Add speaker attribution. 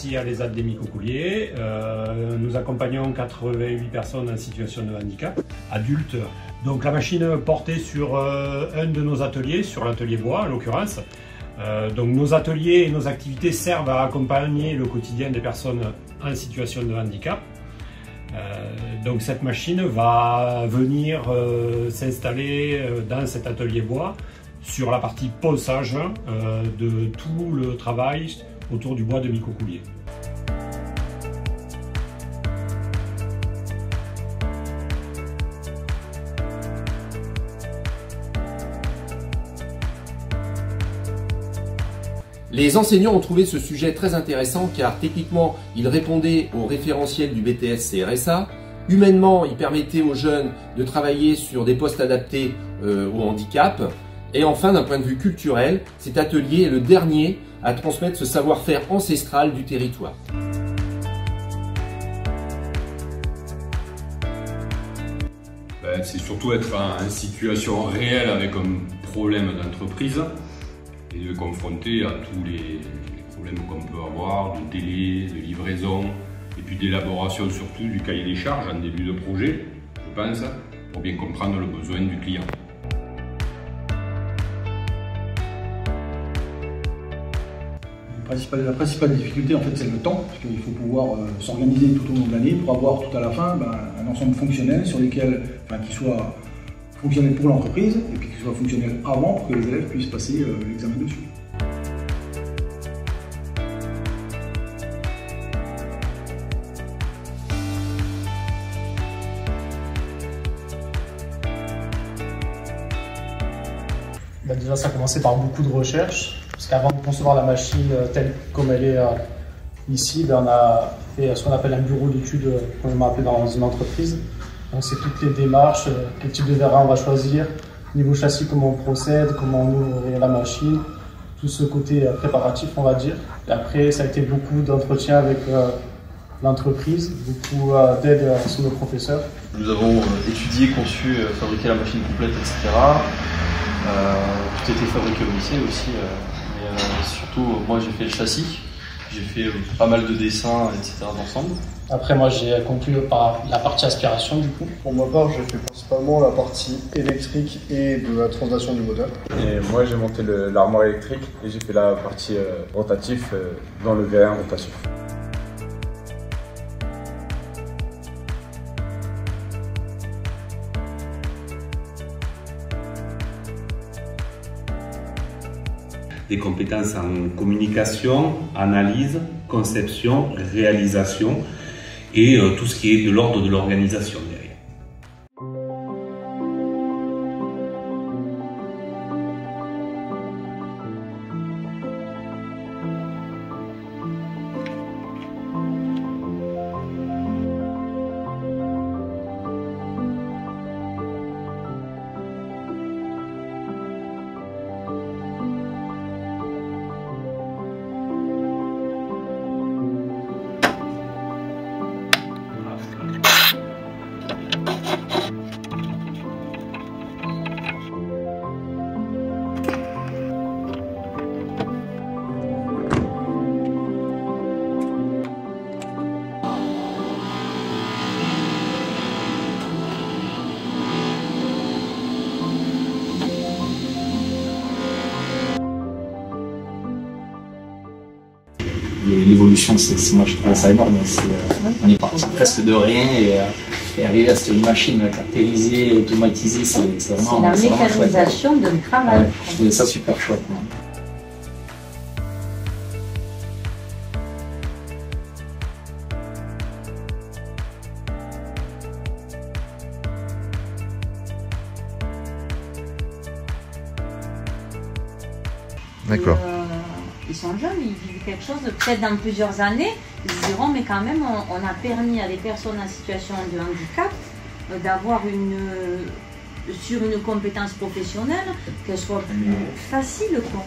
Speaker 1: ici à l'ESAT des Micocouliers. Nous accompagnons 88 personnes en situation de handicap, adultes. Donc la machine portée sur un de nos ateliers, sur l'atelier bois en l'occurrence. Donc nos ateliers et nos activités servent à accompagner le quotidien des personnes en situation de handicap. Donc cette machine va venir s'installer dans cet atelier bois sur la partie ponçage de tout le travail autour du bois de Micocouliers.
Speaker 2: Les enseignants ont trouvé ce sujet très intéressant car techniquement, il répondait au référentiel du BTS CRSA. Humainement, il permettait aux jeunes de travailler sur des postes adaptés au handicap. Et enfin, d'un point de vue culturel, cet atelier est le dernier à transmettre ce savoir-faire ancestral du territoire.
Speaker 3: C'est surtout être en situation réelle avec un problème d'entreprise et de confronter à tous les problèmes qu'on peut avoir, de délai, de livraison, et puis d'élaboration surtout du cahier des charges en début de projet, je pense, pour bien comprendre le besoin du client.
Speaker 4: La principale difficulté, en fait, c'est le temps, parce qu'il faut pouvoir s'organiser tout au long de l'année pour avoir tout à la fin un ensemble fonctionnel sur lesquels, qui soit fonctionnel pour l'entreprise et puis qui soit fonctionnel avant pour que les élèves puissent passer l'examen dessus.
Speaker 5: Déjà, ça a commencé par beaucoup de recherches, parce qu'avant de concevoir la machine telle comme elle est ici, on a fait ce qu'on appelle un bureau d'études, comme on m'a appelé dans une entreprise. Donc c'est toutes les démarches, quel type de verre on va choisir, niveau châssis, comment on procède, comment on ouvre la machine, tout ce côté préparatif, on va dire. Et après, ça a été beaucoup d'entretien avec l'entreprise, beaucoup d'aide sur nos professeurs.
Speaker 6: Nous avons étudié, conçu, fabriqué la machine complète, etc. Tout était fabriqué au lycée aussi, mais surtout moi j'ai fait le châssis, j'ai fait pas mal de dessins, etc. d'ensemble.
Speaker 5: Après moi j'ai conclu par la partie aspiration du coup.
Speaker 7: Pour ma part j'ai fait principalement la partie électrique et de la translation du moteur.
Speaker 8: Et moi j'ai monté l'armoire électrique et j'ai fait la partie rotatif dans le V1 rotatif.
Speaker 9: Des compétences en communication, analyse, conception, réalisation et tout ce qui est de l'ordre de l'organisation derrière.
Speaker 10: L'évolution, moi je trouve ça énorme. On est parti presque de rien et arriver à cette machine caractérisée, automatisée, c'est vraiment.
Speaker 11: C'est la mécanisation d'un travail.
Speaker 10: Ouais, je trouvais ça super chouette.
Speaker 12: D'accord.
Speaker 11: Ils sont jeunes, ils vivent quelque chose, peut-être dans plusieurs années, ils se diront, mais quand même, on a permis à des personnes en situation de handicap d'avoir sur une compétence professionnelle, qu'elle soit plus facile, quoi.